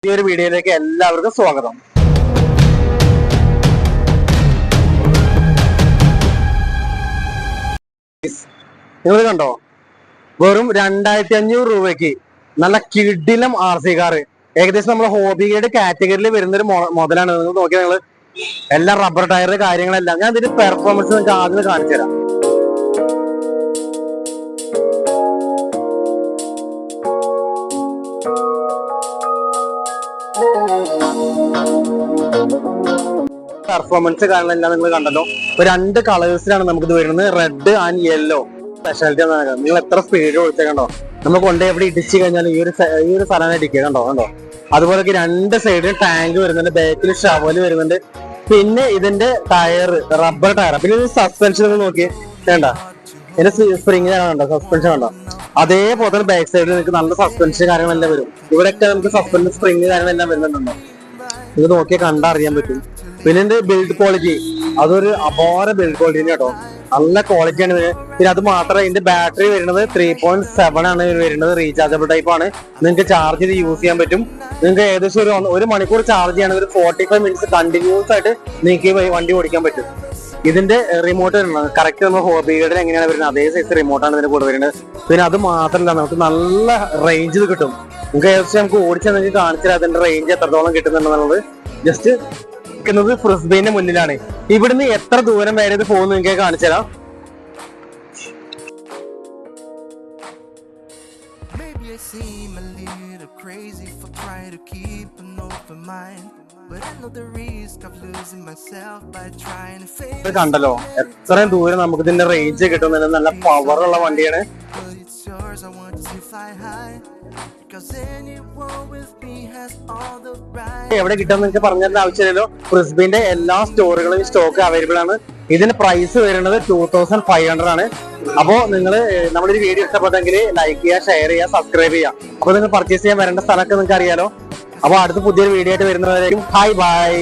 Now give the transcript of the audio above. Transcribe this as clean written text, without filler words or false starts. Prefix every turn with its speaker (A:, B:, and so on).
A: ഈ ഒരു വീഡിയോയിലേക്ക് എല്ലാവർക്കും സ്വാഗതം. നിങ്ങൾ കണ്ടോ, വെറും 2500 രൂപയ്ക്ക് നല്ല കിടിലം RC കാർ. ഏകദേശം നമ്മുടെ ഹോബിയുടെ കാറ്റഗറിയിൽ വരുന്നൊരു മുതലാണ്. നിങ്ങൾ നോക്കിയാൽ നിങ്ങൾ എല്ലാ റബ്ബർ ടയർ കാര്യങ്ങളെല്ലാം ഞാൻ ഇതിന്റെ പെർഫോമൻസ് നിങ്ങൾക്ക് ആദ്യം കാണിച്ചു തരാം. പെർഫോമൻസ് കാര്യങ്ങളെല്ലാം നിങ്ങൾ കണ്ടല്ലോ. ഇപ്പൊ 2 കളേഴ്സിലാണ് നമുക്കിത് വരുന്നത്, റെഡ് ആൻഡ് യെല്ലോ. സ്പെഷ്യാലിറ്റി നിങ്ങൾ എത്ര സ്പീഡ് ഓടിച്ചാൽ കണ്ടോ, നമ്മൾ കൊണ്ട് എവിടെ ഇടിച്ചു കഴിഞ്ഞാൽ ഈ ഒരു സ്ഥലമാണ് ഇടിക്കുക. കണ്ടോ. അതുപോലെ 2 സൈഡിലും ടാങ്ക് വരുന്നുണ്ട്, ബാക്കിൽ ഷവല് വരുന്നുണ്ട്. പിന്നെ ഇതിന്റെ ടയർ റബ്ബർ ടയർ. പിന്നെ ഇത് സസ്പെൻഷൻ ഒന്ന് നോക്കി വേണ്ട, ഇതിന്റെ സ്പ്രിങ് കണ്ടോ, സസ്പെൻഷൻ കണ്ടോ. അതേപോലെ തന്നെ ബാക്ക് സൈഡിൽ നിങ്ങൾക്ക് നല്ല സസ്പെൻഷൻ കാര്യങ്ങളെല്ലാം വരും. ഇവിടെയൊക്കെ നമുക്ക് സസ്പെൻഷൻ സ്പ്രിങ് കാര്യങ്ങളെല്ലാം വരുന്നുണ്ടോ, ഇത് നോക്കിയാൽ കണ്ടറിയാൻ പറ്റും. പിന്നെ ഇതിന്റെ ബിൽഡ് ക്വാളിറ്റി അതൊരു അപാര ബിൽഡ് ക്വാളിറ്റി കേട്ടോ, നല്ല ക്വാളിറ്റിയാണ് ഇതിന്. പിന്നെ അത് മാത്രമല്ല ഇതിന്റെ ബാറ്ററി വരുന്നത് 3.7 ആണ് വരുന്നത്, റീചാർജബിൾ ടൈപ്പ് ആണ്. നിങ്ങൾക്ക് ചാർജ് ചെയ്ത് യൂസ് ചെയ്യാൻ പറ്റും. നിങ്ങൾക്ക് ഏകദേശം ഒരു മണിക്കൂർ ചാർജ് ചെയ്യണമെങ്കിൽ 45 മിനിറ്റ്സ് കണ്ടിന്യൂസ് ആയിട്ട് നിങ്ങൾക്ക് ഈ വണ്ടി ഓടിക്കാൻ പറ്റും. ഇതിന്റെ റിമോട്ട് വരുന്നത് കറക്റ്റ് നമ്മൾ ഹോബിയുടെ എങ്ങനെയാണ് വരുന്നത് അതേ സൈസ് റിമോട്ടാണ് ഇതിന്റെ കൂടെ വരുന്നത്. പിന്നെ അത് മാത്രമല്ല നമുക്ക് നല്ല റേഞ്ച് കിട്ടും. നിങ്ങൾക്ക് ഏകദേശം നമുക്ക് ഓടിച്ചാൽ നിങ്ങൾക്ക് കാണിച്ചാൽ അതിന്റെ റേഞ്ച് എത്രത്തോളം കിട്ടുന്നുണ്ടെന്നുള്ളത്. ജസ്റ്റ് നിൽക്കുന്നത് ഫ്രിസ്ബീന്റെ മുന്നിലാണ്. ഇവിടുന്ന് എത്ര ദൂരം വരെ ഇത് പോകുന്നു നിങ്ങൾക്ക് കാണിച്ചു തരാം. കണ്ടല്ലോ എത്രയും ദൂരം നമുക്ക് ഇതിന്റെ റേഞ്ച് കിട്ടുന്നുണ്ട്. നല്ല പവറുള്ള വണ്ടിയാണ്. എവിടെ കിട്ടുമെന്ന് എനിക്ക് പറഞ്ഞതിന്റെ ആവശ്യമില്ലല്ലോ. ഫ്രിസ്ബിന്റെ എല്ലാ സ്റ്റോറുകളും സ്റ്റോക്ക് അവൈലബിൾ ആണ്. ഇതിന് പ്രൈസ് വരുന്നത് 2500 ആണ്. അപ്പോ നിങ്ങൾ നമ്മളൊരു വീഡിയോ ഇഷ്ടപ്പെട്ടെങ്കിൽ ലൈക്ക് ചെയ്യുക, ഷെയർ ചെയ്യുക, സബ്സ്ക്രൈബ് ചെയ്യുക. അപ്പൊ നിങ്ങൾ പർച്ചേസ് ചെയ്യാൻ വരേണ്ട സ്ഥലമൊക്കെ നിങ്ങൾക്ക് അറിയാലോ. അപ്പൊ അടുത്ത പുതിയൊരു വീഡിയോ ആയിട്ട് വരുന്നവരേക്കും ബൈ.